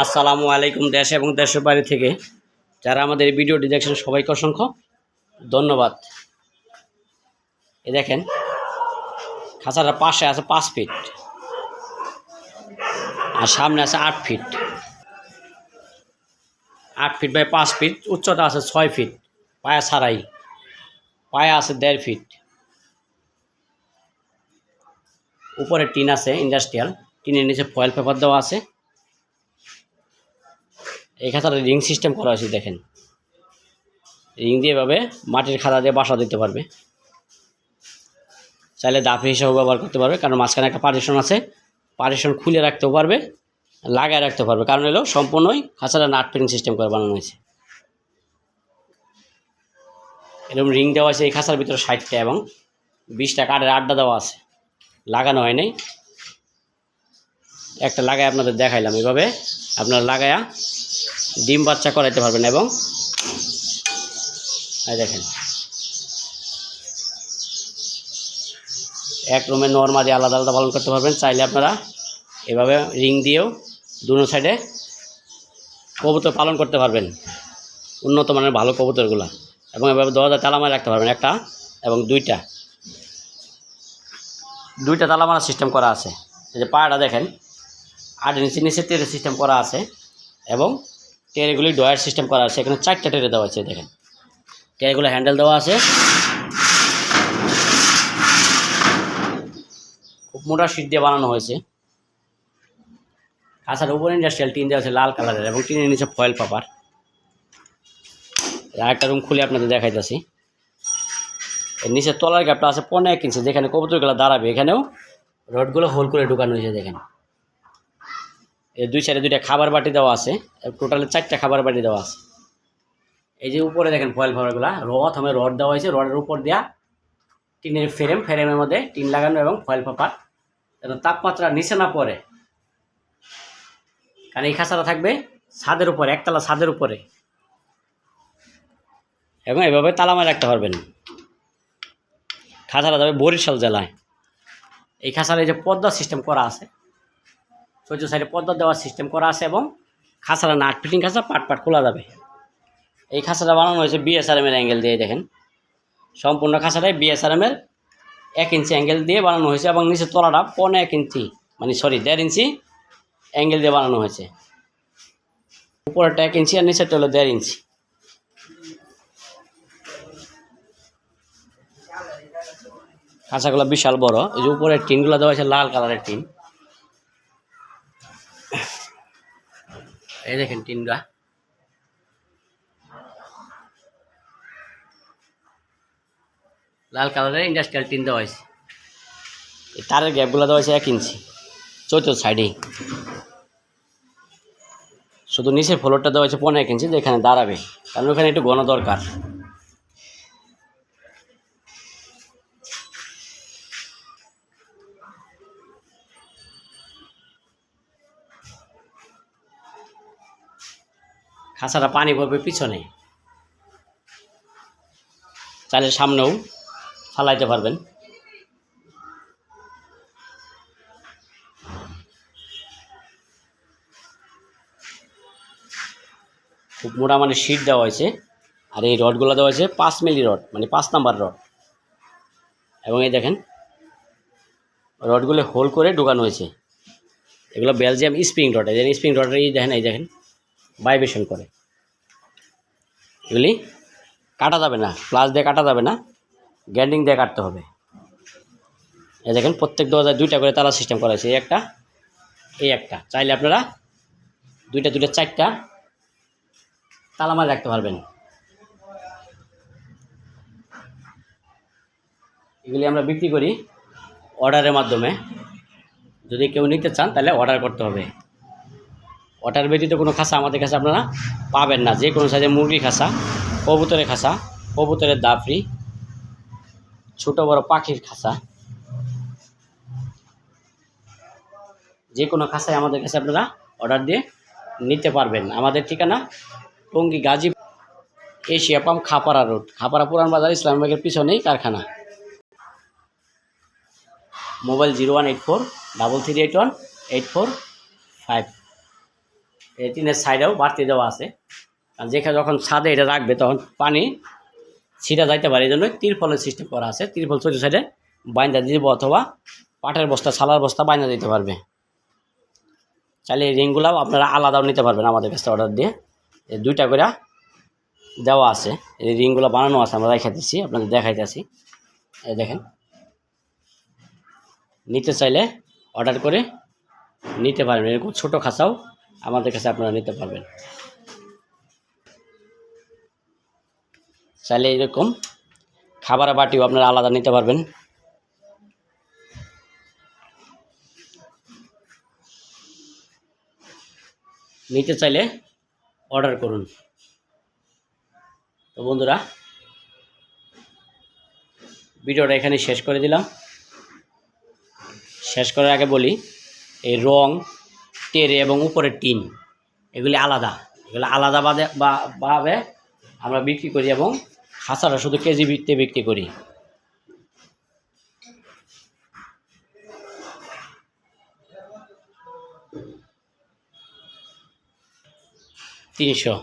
আসসালামু আলাইকুম। দেশ এবং দেশের বাইরে থেকে যারা আমাদের এই ভিডিওটি দেখছেন সবাইকে অসংখ্য ধন্যবাদ। এই দেখেন খাঁচাটার পাশে আছে 5 ফিট আর সামনে আছে 8 ফিট। 8 ফিট বাই 5 ফিট, উচ্চতা আছে 6 ফিট, পায়া ছাড়াই, পায়া আছে 1.5 ফিট। উপরে টিন আছে ইন্ডাস্ট্রিয়াল, টিনের নিচে ফয়েল পেপার দেওয়া আছে। এই খাঁচাটা রিং সিস্টেম করা হয়েছে, দেখেন রিং দিয়ে এভাবে মাটির খাঁচা দিয়ে বাসা দিতে পারবে। চাইলে দাফি হিসাবে ব্যবহার করতে পারবে, কারণ মাঝখানে একটা পার্টিশন আছে, পার্টিশন খুলে রাখতেও পারবে, লাগায় রাখতে পারবে। কারণ হলো সম্পূর্ণই খাঁচাটা নাট ফিটিং সিস্টেম করে বানানো হয়েছে। এরকম রিং দেওয়া আছে এই খাঁচার ভিতরে 60টা এবং 20টা কাঠের আড্ডা দেওয়া আছে, লাগানো হয় নাই। একটা লাগায় আপনাদের দেখাইলাম, এভাবে আপনারা লাগায়া ডিম বাচ্চা করাইতে পারবেন। এবং দেখেন এক রুমে নর্মালি আলাদা আলাদা পালন করতে পারবেন। চাইলে আপনারা এভাবে রিং দিয়েও দুনো সাইডে কবুতর পালন করতে পারবেন, উন্নত মানের ভালো কবুতরগুলো। এবং এভাবে দরজা তালা মারা রাখতে পারবেন, একটা এবং দুইটা তালা মারা সিস্টেম করা আছে। এই যে পায়াটা দেখেন 8 ইঞ্চি নিচে টেরের সিস্টেম করা আছে এবং টেরেগুলি ডয়ার সিস্টেম করা আছে। এখানে 4টা টেরে দেওয়া আছে, দেখেন টেরেগুলো হ্যান্ডেল দেওয়া আছে। খুব মোটা শীট দিয়ে বানানো হয়েছে। খাঁচার উপরে ইন্ডাস্ট্রিয়াল টিন দেওয়া আছে লাল কালারের এবং টিনের নিচে ফয়েল পেপার। আরেকটা রুম খুলে আপনাদের দেখাইতেছি। এর নিচে তলার গ্যাপটা আছে 15 ইঞ্চি, যেখানে কবুতরগুলো দাঁড়াবে এখানেও রডগুলো হোল করে ঢুকানো হয়েছে। দেখেন এর দুই সাইডে 2টা খাবার বাটি দেওয়া আছে, টোটালে 4টা খাবার বাটি দেওয়া আছে। এই যে উপরে দেখেন ফয়েল পেপারগুলো রড দেওয়া হয়েছে, রডের উপর দেওয়া টিনের ফ্রেমের মধ্যে টিন লাগানো এবং ফয়েল পেপার, যেন তাপমাত্রা নিচে না পড়ে। কারণ এই খাঁচাটা থাকবে ছাদের উপরে, একতলা ছাদের উপরে, এবং এভাবে তালা মারে রাখতে পারবেন। খাঁচাটা যাবে বরিশাল জেলায়। এই খাঁচার এই যে পর্দা সিস্টেম করা আছে, চৌদ্দ সাইডে পর্দা দেওয়ার সিস্টেম করা আছে এবং খাঁচাটা নাট ফিটিং খাঁচা, পাট খোলা যাবে। এই খাঁচাটা বানানো হয়েছে BSRM এর অ্যাঙ্গেল দিয়ে। দেখেন সম্পূর্ণ খাঁচাটাই BSRM এর 1 ইঞ্চি অ্যাঙ্গেল দিয়ে বানানো হয়েছে এবং নিচে তলাটা 1.5 ইঞ্চি, মানে 1.5 ইঞ্চি অ্যাঙ্গেল দিয়ে বানানো হয়েছে। উপরেরটা 1 ইঞ্চি আর নিচেরটা হলো 1.5 ইঞ্চি। খাঁচাগুলো বিশাল বড়। এই যে উপরের টিনগুলো দেওয়া হয়েছে লাল কালারের টিন। এই দেখেন টিনগুলা লাল কালারের ইন্ডাস্ট্রিয়াল টিন দেওয়া হয়েছে। এই তারের গ্যাপগুলো দেওয়া হয়েছে 1 ইঞ্চি চতুর্থ সাইডেই। শুধু নিচের ফ্লোরটা দেওয়া হয়েছে 1.5 ইঞ্চি, যেখানে দাঁড়াবে, কারণ ওখানে একটু ঘন দরকার। খাঁচাটা পানি পড়বে পিছনে, চাইলে সামনেও ফালাইতে পারবেন। খুব মোটা মানে শীট দেওয়া হয়েছে। আর এই রডগুলো দেওয়া হয়েছে 5 মিলি রড, মানে 5 নাম্বার রড। এবং এই দেখেন রডগুলো হোল করে ঢুকানো হয়েছে। এগুলো বেলজিয়াম স্প্রিং রড। এই স্প্রিং রডের এই দেখেন ভাইব্রেশন করে। এগুলি কাটা যাবে না, প্লাস দিয়ে কাটা যাবে না, গ্যান্ডিং দিয়ে কাটতে হবে। এই দেখেন প্রত্যেক দরজায় 2টা করে তালা সিস্টেম করা হয়েছে। এই একটা চাইলে আপনারা 2টা 4টা তালা মারে রাখতে পারবেন। এগুলি আমরা বিক্রি করি অর্ডারের মাধ্যমে। যদি কেউ নিতে চান তাহলে অর্ডার করতে হবে। অর্ডার ব্যতীত কোনো খাঁচা আমাদের কাছে আপনারা পাবেন না। যে কোনো সাইজের মুরগির খাঁচা, কবুতরের খাঁচা, কবুতরের দাফরি, ছোট বড় পাখির খাঁচা, যে কোনো খাঁচায় আমাদের কাছে আপনারা অর্ডার দিয়ে নিতে পারবেন। আমাদের ঠিকানা Tongi Gazipur, Asia pump, Khapara road, Khapara পুরান বাজার, ইসলাম ব্যাংকের পিছনেই কারখানা। মোবাইল 0184 3381 845। এই টিনের সাইডেও বাড়তি দেওয়া আছে, আর যেখানে যখন ছাদে এটা রাখবে তখন পানি ছিটা যাইতে পারে, এই জন্য তিরপলের সিস্টেম করা আছে। তিরপল চতুর্থ সাইডে বাইন্দা দিয়ে দিব, অথবা পাটের বস্তা ছালার বস্তা বাইন্দা দিতে পারবে। চাইলে এই রিংগুলাও আপনারা আলাদাও নিতে পারবেন আমাদের কাছে অর্ডার দিয়ে। এই 2টা করে দেওয়া আছে, এই রিংগুলো বানানো আছে, আমরা দেখাইতেছি, আপনাদের দেখাইতেছি। এই দেখেন, নিতে চাইলে অর্ডার করে নিতে পারবেন। এরকম ছোটো খাঁচাও আমাদের কাছে আপনারা নিতে পারবেন। চাইলে এরকম খাবারের বাটিও আপনারা আলাদা নিতে পারবেন। নিতে চাইলে অর্ডার করুন। তো বন্ধুরা, ভিডিওটা এখানে শেষ করে দিলাম। শেষ করার আগে বলি, এই রং, টেরে এবং উপরের টিন এগুলি আলাদা, এগুলো আলাদা ভাবে আমরা বিক্রি করি, এবং খাঁচাটা শুধু কেজি ভিত্তিতে বিক্রি করি। 300।